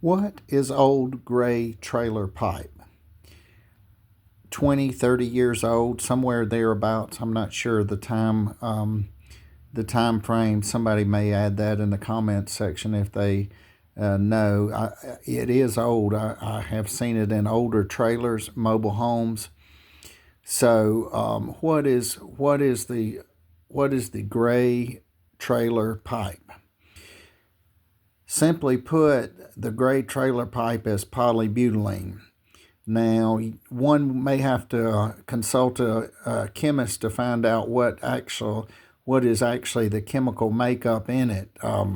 What is old gray trailer pipe? 20, 30 years old, somewhere thereabouts. I'm not sure the time frame. Somebody may add that in the comments section if they know. It is old. I have seen it in older trailers, mobile homes. So, what is the gray trailer pipe? Simply put, the gray trailer pipe is polybutylene. Now, one may have to consult a chemist to find out what is actually the chemical makeup in it. I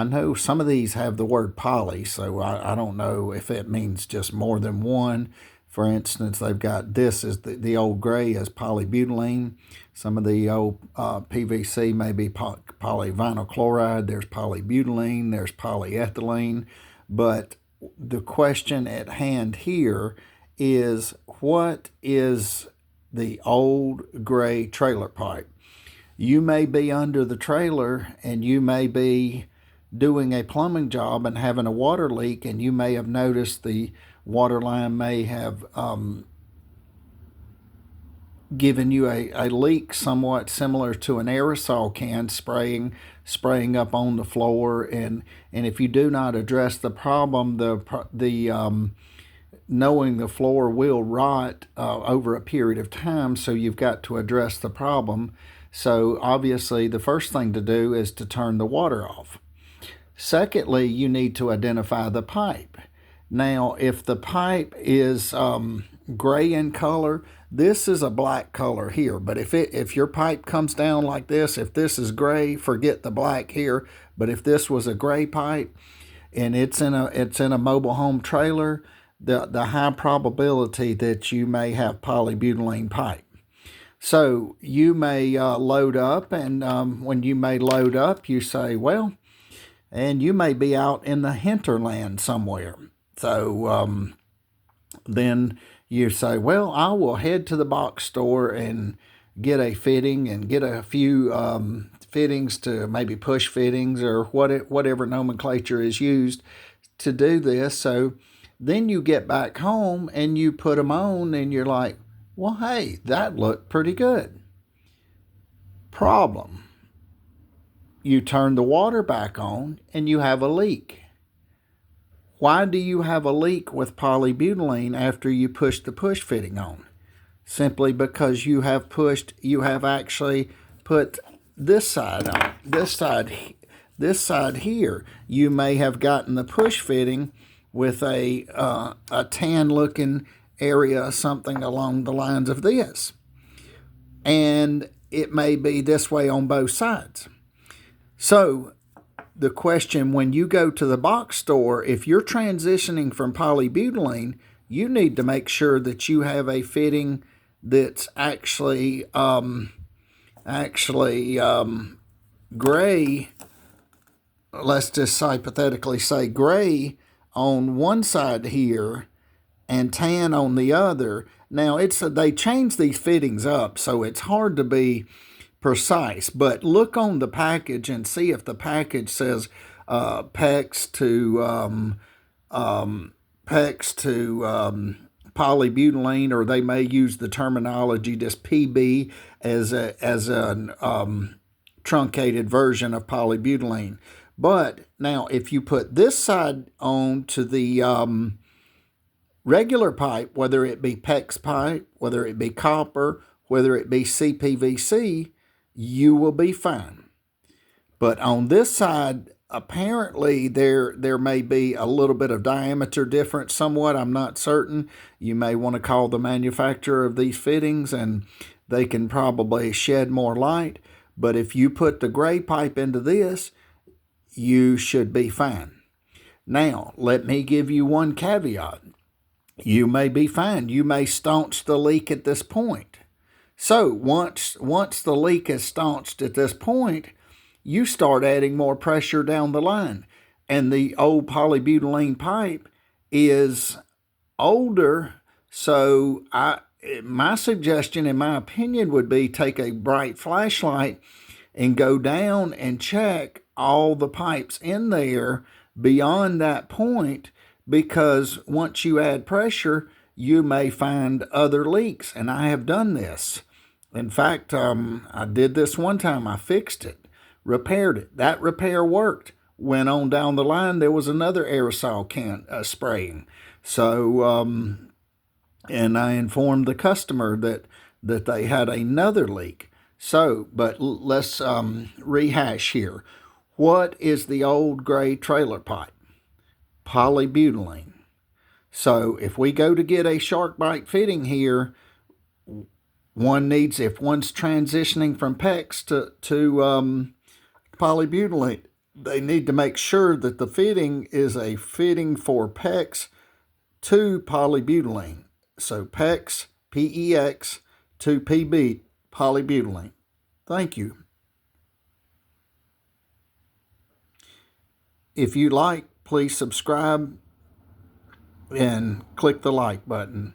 know some of these have the word poly, so I don't know if it means just more than one. For instance, they've got this is the old gray is polybutylene. Some of the old PVC may be polyvinyl chloride. There's polybutylene. There's polyethylene. But the question at hand here is, what is the old gray trailer pipe? You may be under the trailer and you may be doing a plumbing job and having a water leak, and you may have noticed the water line may have given you a leak somewhat similar to an aerosol can spraying up on the floor, and if you do not address the problem, the knowing the floor will rot over a period of time, so you've got to address the problem. So obviously the first thing to do is to turn the water off. Secondly, you need to identify the pipe. Now, if the pipe is gray in color, this is a black color here. But if your pipe comes down like this, if this is gray, forget the black here. But if this was a gray pipe and it's in a mobile home trailer, the high probability that you may have polybutylene pipe. So you may load up, and when you may load up, you say, well, and you may be out in the hinterland somewhere. So then you say, well, I will head to the box store and get a fitting and get a few fittings, to maybe push fittings or whatever nomenclature is used to do this. So then you get back home and you put them on and you're like, well, hey, that looked pretty good. Problem. You turn the water back on and you have a leak. Why do you have a leak with polybutylene after you push the push fitting on? Simply because you have actually put this side on. This side here. You may have gotten the push fitting with a tan looking area, something along the lines of this. And it may be this way on both sides. So the question, when you go to the box store, if you're transitioning from polybutylene, you need to make sure that you have a fitting that's actually gray. Let's just hypothetically say gray on one side here and tan on the other. Now they change these fittings up, so it's hard to be precise, but look on the package and see if the package says PEX to polybutylene, or they may use the terminology just PB as an truncated version of polybutylene. But now, if you put this side on to the regular pipe, whether it be PEX pipe, whether it be copper, whether it be CPVC, you will be fine. But on this side, apparently there may be a little bit of diameter difference somewhat. I'm not certain. You may want to call the manufacturer of these fittings and they can probably shed more light. But if you put the gray pipe into this, you should be fine. Now, let me give you one caveat. You may be fine. You may staunch the leak at this point. So once the leak is staunched at this point, you start adding more pressure down the line. And the old polybutylene pipe is older, so my suggestion, in my opinion, would be take a bright flashlight and go down and check all the pipes in there beyond that point, because once you add pressure, you may find other leaks. And I have done this. In fact, I did this one time. I fixed it, repaired it. That repair worked. Went on down the line, there was another aerosol can spraying. So, and I informed the customer that they had another leak. So, but let's rehash here. What is the old gray trailer pipe? Polybutylene. So if we go to get a SharkBite fitting here, one needs, if one's transitioning from PEX to polybutylene, they need to make sure that the fitting is a fitting for PEX to polybutylene. So PEX, PEX to PB, polybutylene. Thank you. If you like, please subscribe and click the like button.